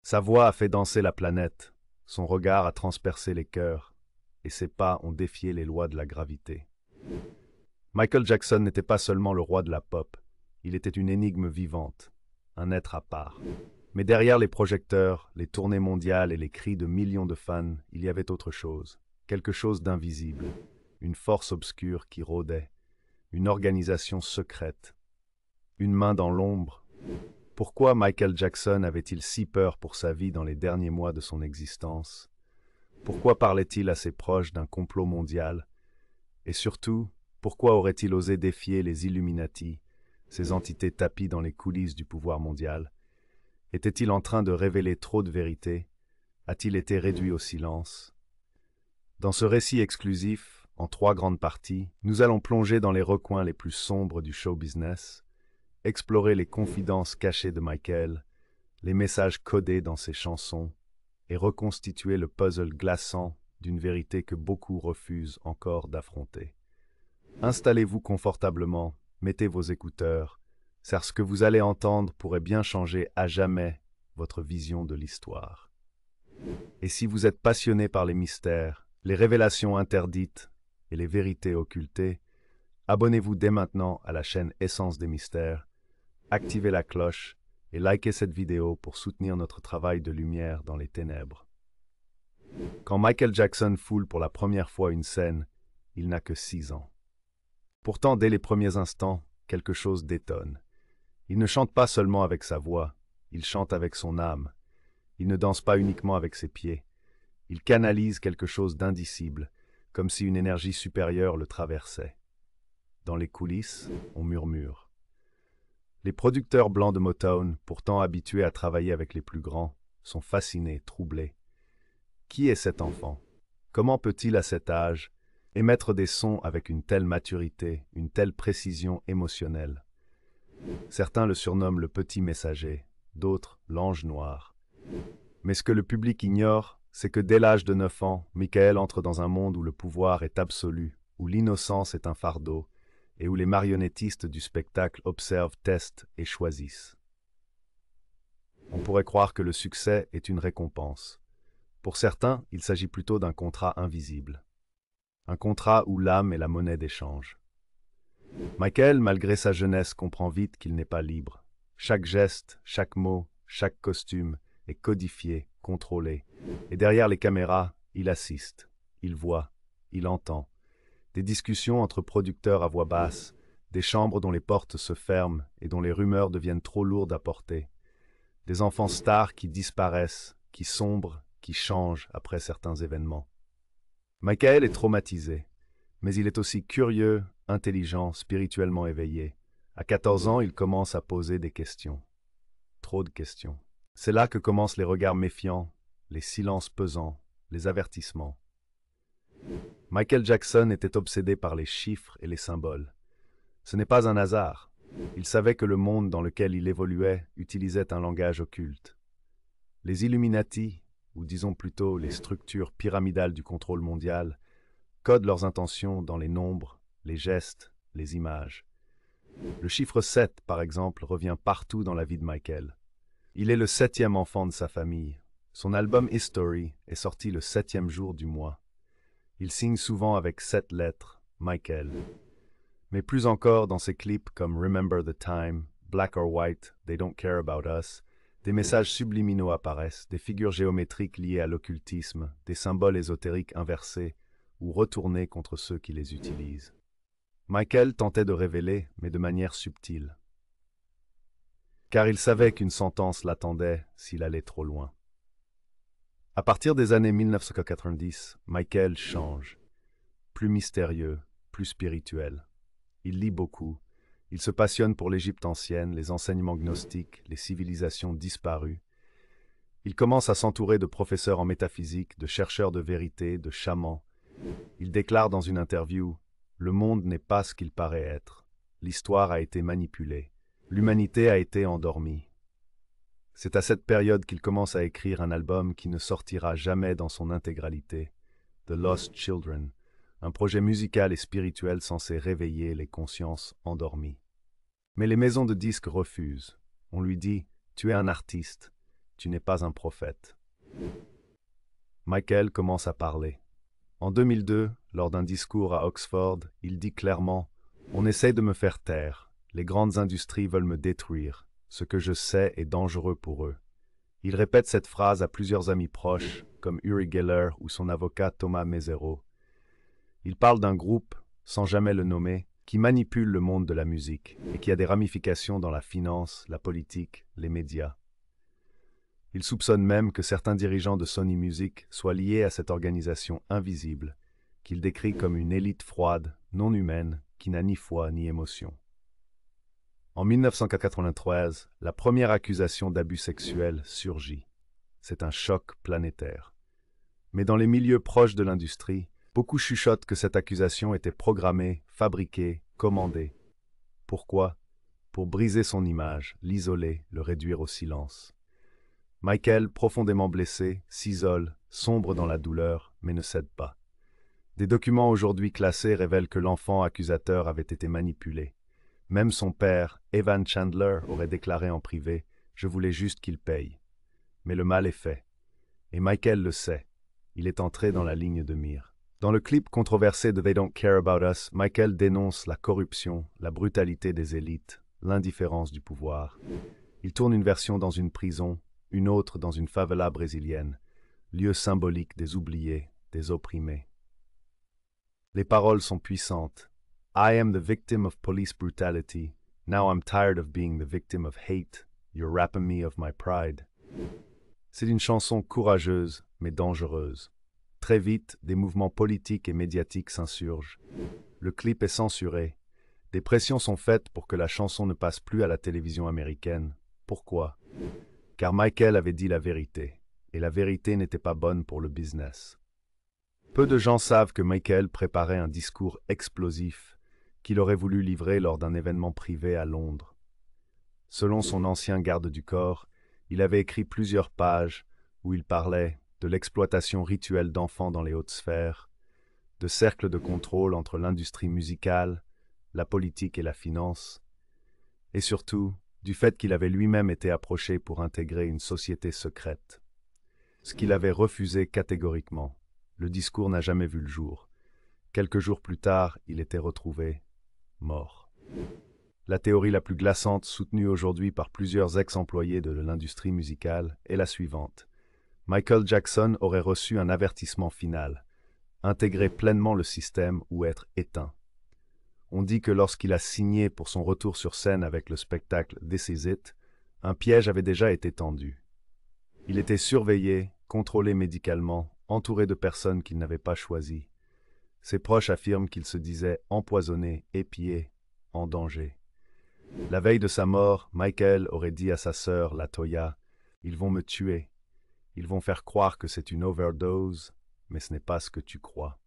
Sa voix a fait danser la planète, son regard a transpercé les cœurs, et ses pas ont défié les lois de la gravité. Michael Jackson n'était pas seulement le roi de la pop, il était une énigme vivante, un être à part. Mais derrière les projecteurs, les tournées mondiales et les cris de millions de fans, il y avait autre chose, quelque chose d'invisible, une force obscure qui rôdait, une organisation secrète, une main dans l'ombre. Pourquoi Michael Jackson avait-il si peur pour sa vie dans les derniers mois de son existence? Pourquoi parlait-il à ses proches d'un complot mondial? Et surtout, pourquoi aurait-il osé défier les Illuminati, ces entités tapies dans les coulisses du pouvoir mondial? Était-il en train de révéler trop de vérité? A-t-il été réduit au silence? Dans ce récit exclusif, en 3 grandes parties, nous allons plonger dans les recoins les plus sombres du show business, explorer les confidences cachées de Michael, les messages codés dans ses chansons, et reconstituer le puzzle glaçant d'une vérité que beaucoup refusent encore d'affronter. Installez-vous confortablement, mettez vos écouteurs, car ce que vous allez entendre pourrait bien changer à jamais votre vision de l'histoire. Et si vous êtes passionné par les mystères, les révélations interdites et les vérités occultées, abonnez-vous dès maintenant à la chaîne Essence des Mystères, activez la cloche et likez cette vidéo pour soutenir notre travail de lumière dans les ténèbres. Quand Michael Jackson foule pour la première fois une scène, il n'a que 6 ans. Pourtant, dès les premiers instants, quelque chose détonne. Il ne chante pas seulement avec sa voix, il chante avec son âme. Il ne danse pas uniquement avec ses pieds. Il canalise quelque chose d'indicible, comme si une énergie supérieure le traversait. Dans les coulisses, on murmure. Les producteurs blancs de Motown, pourtant habitués à travailler avec les plus grands, sont fascinés, troublés. Qui est cet enfant? Comment peut-il, à cet âge, émettre des sons avec une telle maturité, une telle précision émotionnelle? Certains le surnomment le petit messager, d'autres l'ange noir. Mais ce que le public ignore, c'est que dès l'âge de 9 ans, Michael entre dans un monde où le pouvoir est absolu, où l'innocence est un fardeau, et où les marionnettistes du spectacle observent, testent et choisissent. On pourrait croire que le succès est une récompense. Pour certains, il s'agit plutôt d'un contrat invisible. Un contrat où l'âme est la monnaie d'échange. Michael, malgré sa jeunesse, comprend vite qu'il n'est pas libre. Chaque geste, chaque mot, chaque costume est codifié, contrôlé. Et derrière les caméras, il assiste, il voit, il entend. Des discussions entre producteurs à voix basse, des chambres dont les portes se ferment et dont les rumeurs deviennent trop lourdes à porter. Des enfants stars qui disparaissent, qui sombrent, qui changent après certains événements. Michael est traumatisé, mais il est aussi curieux, intelligent, spirituellement éveillé. À 14 ans, il commence à poser des questions. Trop de questions. C'est là que commencent les regards méfiants, les silences pesants, les avertissements. Michael Jackson était obsédé par les chiffres et les symboles. Ce n'est pas un hasard. Il savait que le monde dans lequel il évoluait utilisait un langage occulte. Les Illuminati, ou disons plutôt les structures pyramidales du contrôle mondial, codent leurs intentions dans les nombres, les gestes, les images. Le chiffre 7, par exemple, revient partout dans la vie de Michael. Il est le 7e enfant de sa famille. Son album History est sorti le 7e jour du mois. Il signe souvent avec 7 lettres, Michael. Mais plus encore dans ses clips comme Remember the Time, Black or White, They Don't Care About Us, des messages subliminaux apparaissent, des figures géométriques liées à l'occultisme, des symboles ésotériques inversés ou retournés contre ceux qui les utilisent. Michael tentait de révéler, mais de manière subtile. Car il savait qu'une sentence l'attendait s'il allait trop loin. À partir des années 1990, Michael change. Plus mystérieux, plus spirituel. Il lit beaucoup. Il se passionne pour l'Égypte ancienne, les enseignements gnostiques, les civilisations disparues. Il commence à s'entourer de professeurs en métaphysique, de chercheurs de vérité, de chamans. Il déclare dans une interview « Le monde n'est pas ce qu'il paraît être. L'histoire a été manipulée. L'humanité a été endormie. » C'est à cette période qu'il commence à écrire un album qui ne sortira jamais dans son intégralité, The Lost Children, un projet musical et spirituel censé réveiller les consciences endormies. Mais les maisons de disques refusent. On lui dit « Tu es un artiste. tu n'es pas un prophète. Michael commence à parler. En 2002, lors d'un discours à Oxford, il dit clairement « On essaie de me faire taire. Les grandes industries veulent me détruire. Ce que je sais est dangereux pour eux. » Il répète cette phrase à plusieurs amis proches, comme Uri Geller ou son avocat Thomas Mezirow. Il parle d'un groupe, sans jamais le nommer, qui manipule le monde de la musique et qui a des ramifications dans la finance, la politique, les médias. Il soupçonne même que certains dirigeants de Sony Music soient liés à cette organisation invisible, qu'il décrit comme une élite froide, non humaine, qui n'a ni foi ni émotion. En 1993, la première accusation d'abus sexuel surgit. C'est un choc planétaire. Mais dans les milieux proches de l'industrie, beaucoup chuchotent que cette accusation était programmée, fabriquée, commandée. Pourquoi? Pour briser son image, l'isoler, le réduire au silence. Michael, profondément blessé, s'isole, sombre dans la douleur, mais ne cède pas. Des documents aujourd'hui classés révèlent que l'enfant accusateur avait été manipulé. Même son père, Evan Chandler, aurait déclaré en privé « Je voulais juste qu'il paye ». Mais le mal est fait. Et Michael le sait. Il est entré dans la ligne de mire. Dans le clip controversé de They Don't Care About Us, Michael dénonce la corruption, la brutalité des élites, l'indifférence du pouvoir. Il tourne une version dans une prison, une autre dans une favela brésilienne, lieu symbolique des oubliés, des opprimés. Les paroles sont puissantes. I am the victim of police brutality. Now I'm tired of being the victim of hate. You're rapping me of my pride. C'est une chanson courageuse, mais dangereuse. Très vite, des mouvements politiques et médiatiques s'insurgent. Le clip est censuré. Des pressions sont faites pour que la chanson ne passe plus à la télévision américaine. Pourquoi? Car Michael avait dit la vérité, et la vérité n'était pas bonne pour le business. Peu de gens savent que Michael préparait un discours explosif qu'il aurait voulu livrer lors d'un événement privé à Londres. Selon son ancien garde du corps, il avait écrit plusieurs pages où il parlait de l'exploitation rituelle d'enfants dans les hautes sphères, de cercles de contrôle entre l'industrie musicale, la politique et la finance, et surtout du fait qu'il avait lui-même été approché pour intégrer une société secrète. Ce qu'il avait refusé catégoriquement. Le discours n'a jamais vu le jour. Quelques jours plus tard, il était retrouvé mort. La théorie la plus glaçante, soutenue aujourd'hui par plusieurs ex-employés de l'industrie musicale, est la suivante. Michael Jackson aurait reçu un avertissement final, intégrer pleinement le système ou être éteint. On dit que lorsqu'il a signé pour son retour sur scène avec le spectacle This Is It, un piège avait déjà été tendu. Il était surveillé, contrôlé médicalement, entouré de personnes qu'il n'avait pas choisies. Ses proches affirment qu'il se disait empoisonné, épié, en danger. La veille de sa mort, Michael aurait dit à sa sœur, Latoya, « Ils vont me tuer. Ils vont faire croire que c'est une overdose, mais ce n'est pas ce que tu crois. »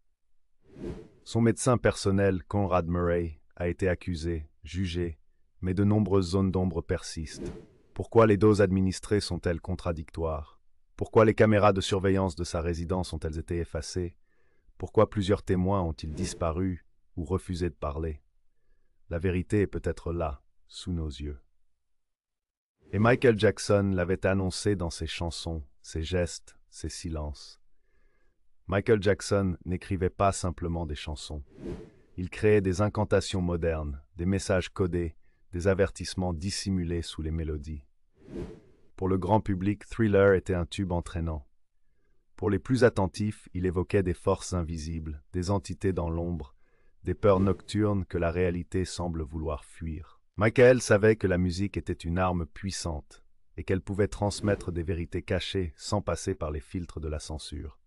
Son médecin personnel, Conrad Murray, a été accusé, jugé, mais de nombreuses zones d'ombre persistent. Pourquoi les doses administrées sont-elles contradictoires? Pourquoi les caméras de surveillance de sa résidence ont-elles été effacées? Pourquoi plusieurs témoins ont-ils disparu ou refusé de parler? La vérité est peut-être là, sous nos yeux. Et Michael Jackson l'avait annoncé dans ses chansons, ses gestes, ses silences. Michael Jackson n'écrivait pas simplement des chansons. Il créait des incantations modernes, des messages codés, des avertissements dissimulés sous les mélodies. Pour le grand public, Thriller était un tube entraînant. Pour les plus attentifs, il évoquait des forces invisibles, des entités dans l'ombre, des peurs nocturnes que la réalité semble vouloir fuir. Michael savait que la musique était une arme puissante et qu'elle pouvait transmettre des vérités cachées sans passer par les filtres de la censure.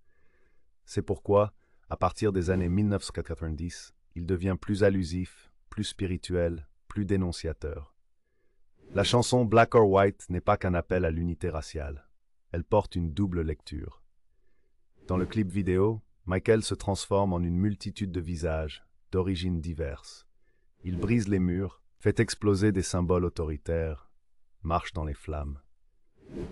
C'est pourquoi, à partir des années 1990, il devient plus allusif, plus spirituel, plus dénonciateur. La chanson Black or White n'est pas qu'un appel à l'unité raciale. Elle porte une double lecture. Dans le clip vidéo, Michael se transforme en une multitude de visages, d'origines diverses. Il brise les murs, fait exploser des symboles autoritaires, marche dans les flammes.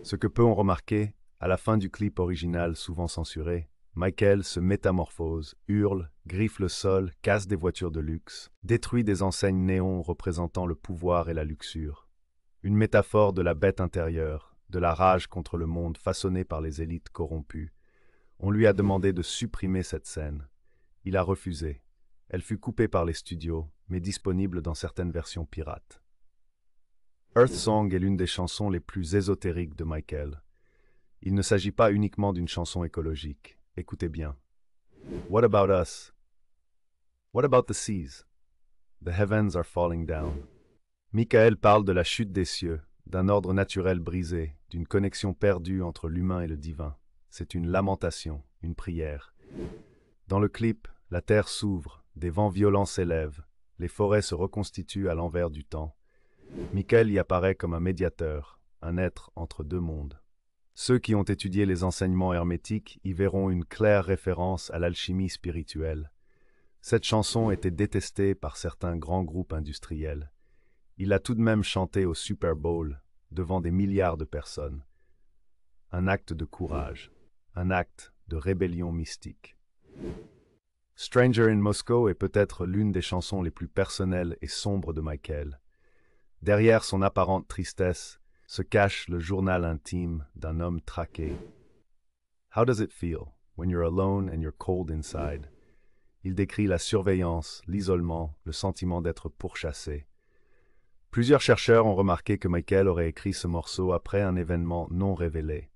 Ce que peu ont remarqué, à la fin du clip original souvent censuré, Michael se métamorphose, hurle, griffe le sol, casse des voitures de luxe, détruit des enseignes néons représentant le pouvoir et la luxure. Une métaphore de la bête intérieure, de la rage contre le monde façonné par les élites corrompues. On lui a demandé de supprimer cette scène. Il a refusé. Elle fut coupée par les studios, mais disponible dans certaines versions pirates. Earth Song est l'une des chansons les plus ésotériques de Michael. Il ne s'agit pas uniquement d'une chanson écologique. Écoutez bien. What about us? What about the seas? The heavens are falling down. Michael parle de la chute des cieux, d'un ordre naturel brisé, d'une connexion perdue entre l'humain et le divin. C'est une lamentation, une prière. Dans le clip, la terre s'ouvre, des vents violents s'élèvent, les forêts se reconstituent à l'envers du temps. Michael y apparaît comme un médiateur, un être entre deux mondes. Ceux qui ont étudié les enseignements hermétiques y verront une claire référence à l'alchimie spirituelle. Cette chanson était détestée par certains grands groupes industriels. Il l'a tout de même chantée au Super Bowl, devant des milliards de personnes. Un acte de courage, un acte de rébellion mystique. Stranger in Moscow est peut-être l'une des chansons les plus personnelles et sombres de Michael. Derrière son apparente tristesse se cache le journal intime d'un homme traqué. How does it feel when you're alone and you're cold inside? Il décrit la surveillance, l'isolement, le sentiment d'être pourchassé. Plusieurs chercheurs ont remarqué que Michael aurait écrit ce morceau après un événement non révélé,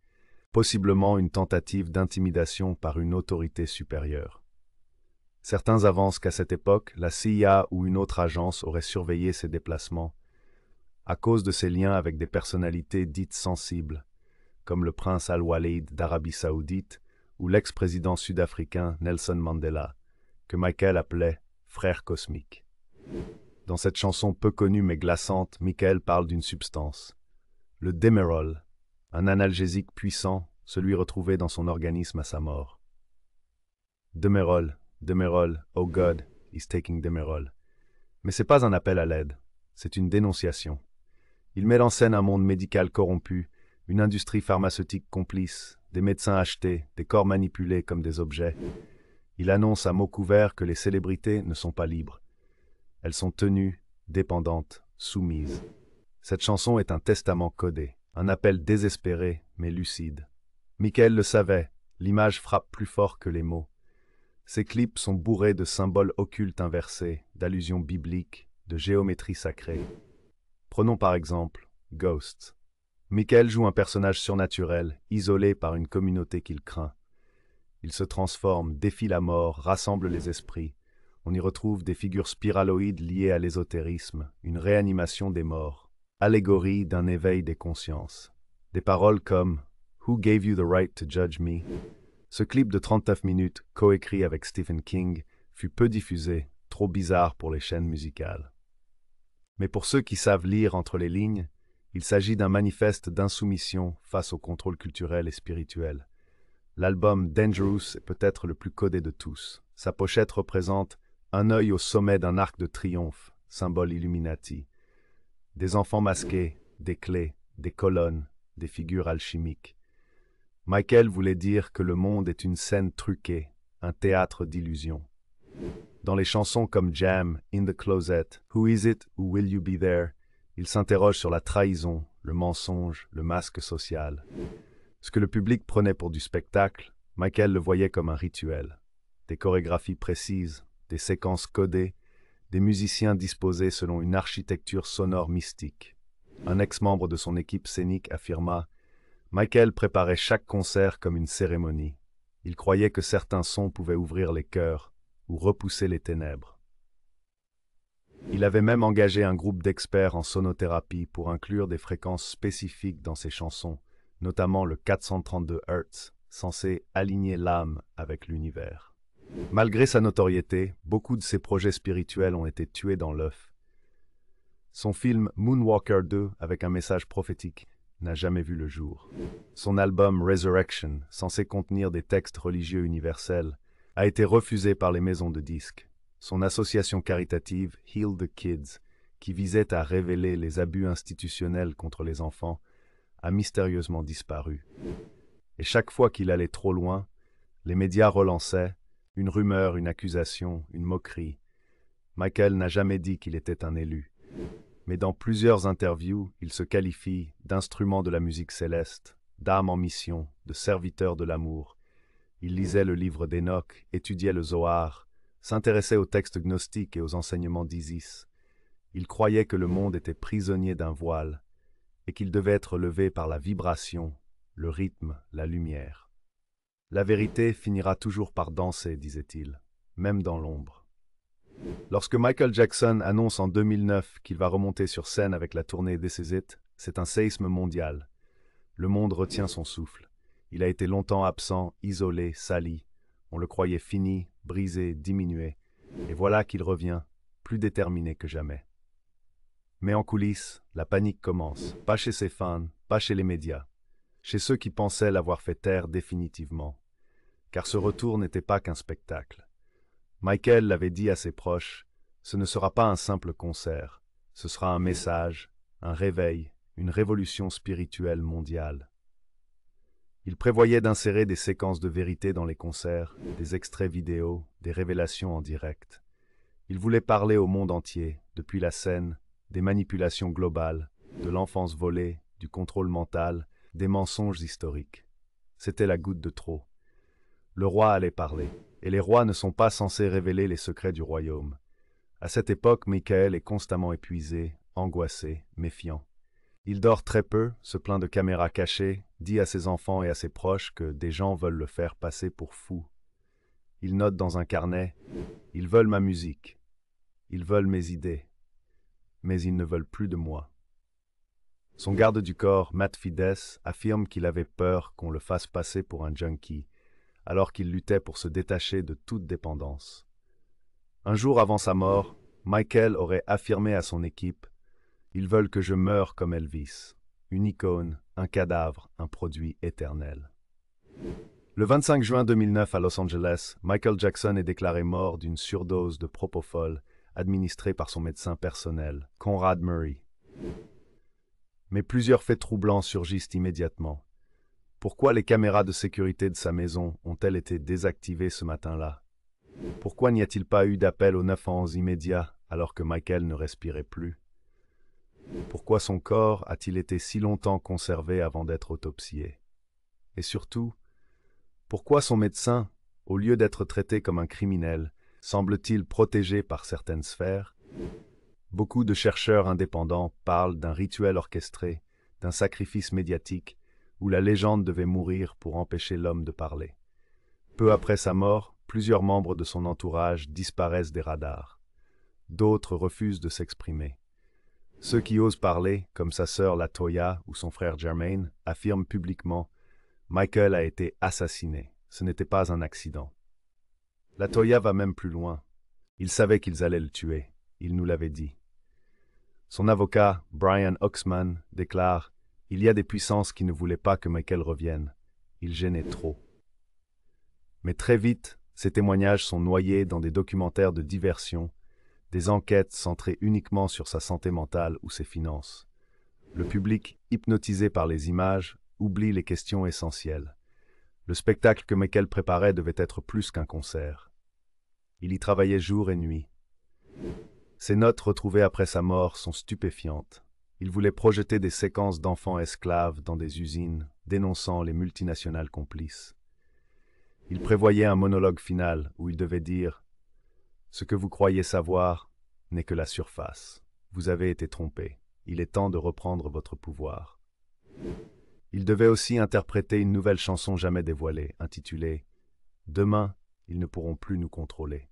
possiblement une tentative d'intimidation par une autorité supérieure. Certains avancent qu'à cette époque, la CIA ou une autre agence aurait surveillé ses déplacements, à cause de ses liens avec des personnalités dites sensibles, comme le prince Al-Walid d'Arabie Saoudite ou l'ex-président sud-africain Nelson Mandela, que Michael appelait « frère cosmique ». Dans cette chanson peu connue mais glaçante, Michael parle d'une substance, le Demerol, un analgésique puissant, celui retrouvé dans son organisme à sa mort. Demerol, Demerol, oh God, he's taking Demerol. Mais c'est pas un appel à l'aide, c'est une dénonciation. Il met en scène un monde médical corrompu, une industrie pharmaceutique complice, des médecins achetés, des corps manipulés comme des objets. Il annonce à mots couverts que les célébrités ne sont pas libres. Elles sont tenues, dépendantes, soumises. Cette chanson est un testament codé, un appel désespéré mais lucide. Michael le savait, l'image frappe plus fort que les mots. Ses clips sont bourrés de symboles occultes inversés, d'allusions bibliques, de géométrie sacrée. Prenons par exemple Ghosts. Michael joue un personnage surnaturel, isolé par une communauté qu'il craint. Il se transforme, défie la mort, rassemble les esprits. On y retrouve des figures spiraloïdes liées à l'ésotérisme, une réanimation des morts, allégorie d'un éveil des consciences. Des paroles comme « Who gave you the right to judge me ?» Ce clip de 39 minutes, coécrit avec Stephen King, fut peu diffusé, trop bizarre pour les chaînes musicales. Mais pour ceux qui savent lire entre les lignes, il s'agit d'un manifeste d'insoumission face au contrôle culturel et spirituel. L'album Dangerous est peut-être le plus codé de tous. Sa pochette représente un œil au sommet d'un arc de triomphe, symbole Illuminati. Des enfants masqués, des clés, des colonnes, des figures alchimiques. Michael voulait dire que le monde est une scène truquée, un théâtre d'illusions. Dans les chansons comme Jam, In the Closet, Who Is It ou Will You Be There, il s'interroge sur la trahison, le mensonge, le masque social. Ce que le public prenait pour du spectacle, Michael le voyait comme un rituel. Des chorégraphies précises, des séquences codées, des musiciens disposés selon une architecture sonore mystique. Un ex-membre de son équipe scénique affirma « Michael préparait chaque concert comme une cérémonie. Il croyait que certains sons pouvaient ouvrir les cœurs ou repousser les ténèbres. » Il avait même engagé un groupe d'experts en sonothérapie pour inclure des fréquences spécifiques dans ses chansons, notamment le 432 Hz, censé aligner l'âme avec l'univers. Malgré sa notoriété, beaucoup de ses projets spirituels ont été tués dans l'œuf. Son film Moonwalker 2, avec un message prophétique, n'a jamais vu le jour. Son album Resurrection, censé contenir des textes religieux universels, a été refusé par les maisons de disques. Son association caritative Heal the Kids, qui visait à révéler les abus institutionnels contre les enfants, a mystérieusement disparu. Et chaque fois qu'il allait trop loin, les médias relançaient une rumeur, une accusation, une moquerie. Michael n'a jamais dit qu'il était un élu. Mais dans plusieurs interviews, il se qualifie d'instrument de la musique céleste, d'âme en mission, de serviteur de l'amour. Il lisait le livre d'Enoch, étudiait le Zohar, s'intéressait aux textes gnostiques et aux enseignements d'Isis. Il croyait que le monde était prisonnier d'un voile et qu'il devait être levé par la vibration, le rythme, la lumière. La vérité finira toujours par danser, disait-il, même dans l'ombre. Lorsque Michael Jackson annonce en 2009 qu'il va remonter sur scène avec la tournée This Is It, c'est un séisme mondial. Le monde retient son souffle. Il a été longtemps absent, isolé, sali. On le croyait fini, brisé, diminué. Et voilà qu'il revient, plus déterminé que jamais. Mais en coulisses, la panique commence. Pas chez ses fans, pas chez les médias. Chez ceux qui pensaient l'avoir fait taire définitivement. Car ce retour n'était pas qu'un spectacle. Michael l'avait dit à ses proches, ce ne sera pas un simple concert, ce sera un message, un réveil, une révolution spirituelle mondiale. Il prévoyait d'insérer des séquences de vérité dans les concerts, des extraits vidéo, des révélations en direct. Il voulait parler au monde entier, depuis la scène, des manipulations globales, de l'enfance volée, du contrôle mental, des mensonges historiques. C'était la goutte de trop. Le roi allait parler, et les rois ne sont pas censés révéler les secrets du royaume. À cette époque, Michael est constamment épuisé, angoissé, méfiant. Il dort très peu, se plaint de caméras cachées, dit à ses enfants et à ses proches que des gens veulent le faire passer pour fou. Il note dans un carnet « Ils veulent ma musique, ils veulent mes idées, mais ils ne veulent plus de moi. » Son garde du corps, Matt Fides, affirme qu'il avait peur qu'on le fasse passer pour un junkie, alors qu'il luttait pour se détacher de toute dépendance. Un jour avant sa mort, Michael aurait affirmé à son équipe « Ils veulent que je meure comme Elvis, une icône, un cadavre, un produit éternel. » Le 25 juin 2009 à Los Angeles, Michael Jackson est déclaré mort d'une surdose de propofol administrée par son médecin personnel, Conrad Murray. Mais plusieurs faits troublants surgissent immédiatement. Pourquoi les caméras de sécurité de sa maison ont-elles été désactivées ce matin-là? Pourquoi n'y a-t-il pas eu d'appel au 911 immédiat alors que Michael ne respirait plus? Pourquoi son corps a-t-il été si longtemps conservé avant d'être autopsié? Et surtout, pourquoi son médecin, au lieu d'être traité comme un criminel, semble-t-il protégé par certaines sphères? Beaucoup de chercheurs indépendants parlent d'un rituel orchestré, d'un sacrifice médiatique, où la légende devait mourir pour empêcher l'homme de parler. Peu après sa mort, plusieurs membres de son entourage disparaissent des radars. D'autres refusent de s'exprimer. Ceux qui osent parler, comme sa sœur LaToya ou son frère Jermaine, affirment publiquement « Michael a été assassiné, ce n'était pas un accident ». LaToya va même plus loin. Il savait qu'ils allaient le tuer, il nous l'avait dit. Son avocat, Brian Oxman, déclare « Il y a des puissances qui ne voulaient pas que Michael revienne. Il gênait trop. » Mais très vite, ces témoignages sont noyés dans des documentaires de diversion, des enquêtes centrées uniquement sur sa santé mentale ou ses finances. Le public, hypnotisé par les images, oublie les questions essentielles. Le spectacle que Michael préparait devait être plus qu'un concert. Il y travaillait jour et nuit. Ses notes retrouvées après sa mort sont stupéfiantes. Il voulait projeter des séquences d'enfants esclaves dans des usines, dénonçant les multinationales complices. Il prévoyait un monologue final où il devait dire « Ce que vous croyez savoir n'est que la surface. Vous avez été trompé. Il est temps de reprendre votre pouvoir. » Il devait aussi interpréter une nouvelle chanson jamais dévoilée, intitulée « Demain, ils ne pourront plus nous contrôler ».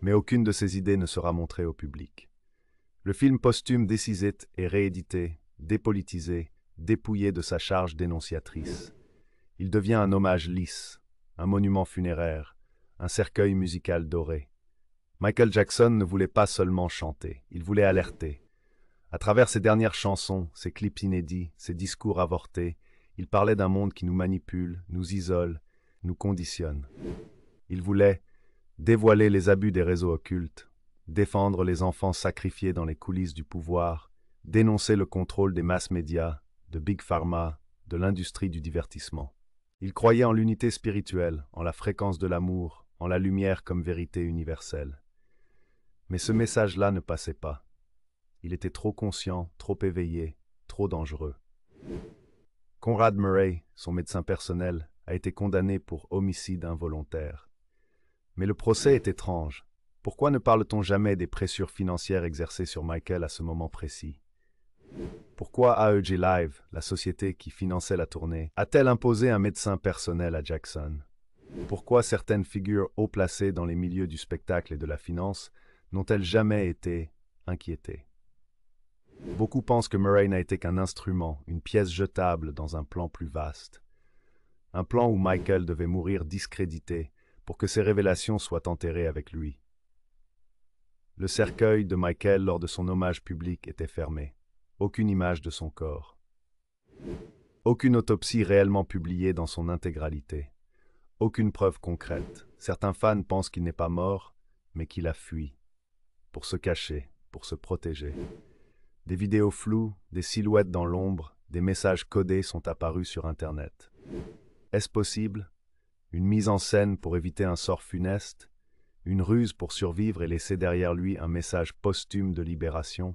Mais aucune de ces idées ne sera montrée au public. Le film posthume This Is It est réédité, dépolitisé, dépouillé de sa charge dénonciatrice. Il devient un hommage lisse, un monument funéraire, un cercueil musical doré. Michael Jackson ne voulait pas seulement chanter, il voulait alerter. À travers ses dernières chansons, ses clips inédits, ses discours avortés, il parlait d'un monde qui nous manipule, nous isole, nous conditionne. Il voulait dévoiler les abus des réseaux occultes, défendre les enfants sacrifiés dans les coulisses du pouvoir, dénoncer le contrôle des masses médias, de Big Pharma, de l'industrie du divertissement. Il croyait en l'unité spirituelle, en la fréquence de l'amour, en la lumière comme vérité universelle. Mais ce message-là ne passait pas. Il était trop conscient, trop éveillé, trop dangereux. Conrad Murray, son médecin personnel, a été condamné pour homicide involontaire. Mais le procès est étrange. Pourquoi ne parle-t-on jamais des pressures financières exercées sur Michael à ce moment précis? Pourquoi AEG Live, la société qui finançait la tournée, a-t-elle imposé un médecin personnel à Jackson? Pourquoi certaines figures haut placées dans les milieux du spectacle et de la finance n'ont-elles jamais été inquiétées? Beaucoup pensent que Murray n'a été qu'un instrument, une pièce jetable dans un plan plus vaste. Un plan où Michael devait mourir discrédité pour que ses révélations soient enterrées avec lui. Le cercueil de Michael lors de son hommage public était fermé. Aucune image de son corps. Aucune autopsie réellement publiée dans son intégralité. Aucune preuve concrète. Certains fans pensent qu'il n'est pas mort, mais qu'il a fui. Pour se cacher, pour se protéger. Des vidéos floues, des silhouettes dans l'ombre, des messages codés sont apparus sur Internet. Est-ce possible? Une mise en scène pour éviter un sort funeste? Une ruse pour survivre et laisser derrière lui un message posthume de libération?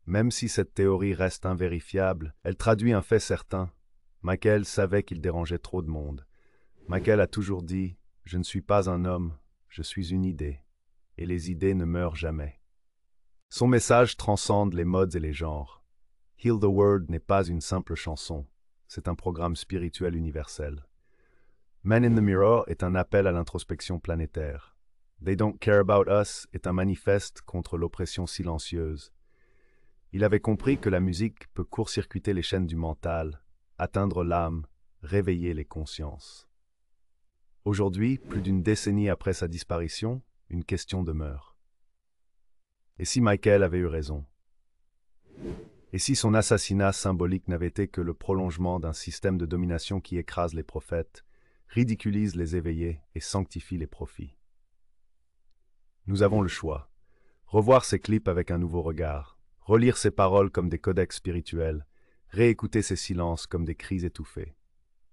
Même si cette théorie reste invérifiable, elle traduit un fait certain. Michael savait qu'il dérangeait trop de monde. Michael a toujours dit « Je ne suis pas un homme, je suis une idée. » Et les idées ne meurent jamais. Son message transcende les modes et les genres. Heal the World n'est pas une simple chanson, c'est un programme spirituel universel. Man in the Mirror est un appel à l'introspection planétaire. They Don't Care About Us est un manifeste contre l'oppression silencieuse. Il avait compris que la musique peut court-circuiter les chaînes du mental, atteindre l'âme, réveiller les consciences. Aujourd'hui, plus d'une décennie après sa disparition, une question demeure. Et si Michael avait eu raison? Et si son assassinat symbolique n'avait été que le prolongement d'un système de domination qui écrase les prophètes, ridiculise les éveillés et sanctifie les profits? Nous avons le choix. Revoir ces clips avec un nouveau regard, relire ces paroles comme des codex spirituels, réécouter ces silences comme des cris étouffés.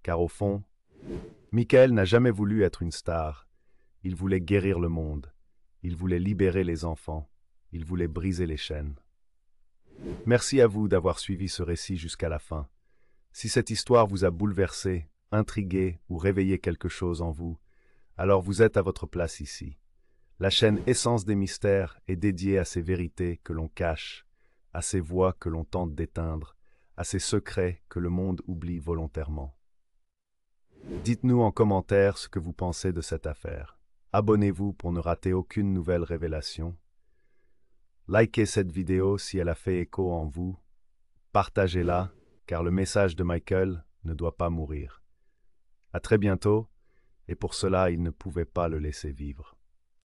Car au fond, Michael n'a jamais voulu être une star. Il voulait guérir le monde. Il voulait libérer les enfants. Il voulait briser les chaînes. Merci à vous d'avoir suivi ce récit jusqu'à la fin. Si cette histoire vous a bouleversé, intrigué ou réveillé quelque chose en vous, alors vous êtes à votre place ici. La chaîne Essence des Mystères est dédiée à ces vérités que l'on cache, à ces voix que l'on tente d'éteindre, à ces secrets que le monde oublie volontairement. Dites-nous en commentaire ce que vous pensez de cette affaire. Abonnez-vous pour ne rater aucune nouvelle révélation. Likez cette vidéo si elle a fait écho en vous. Partagez-la, car le message de Michael ne doit pas mourir. À très bientôt, et pour cela, il ne pouvait pas le laisser vivre.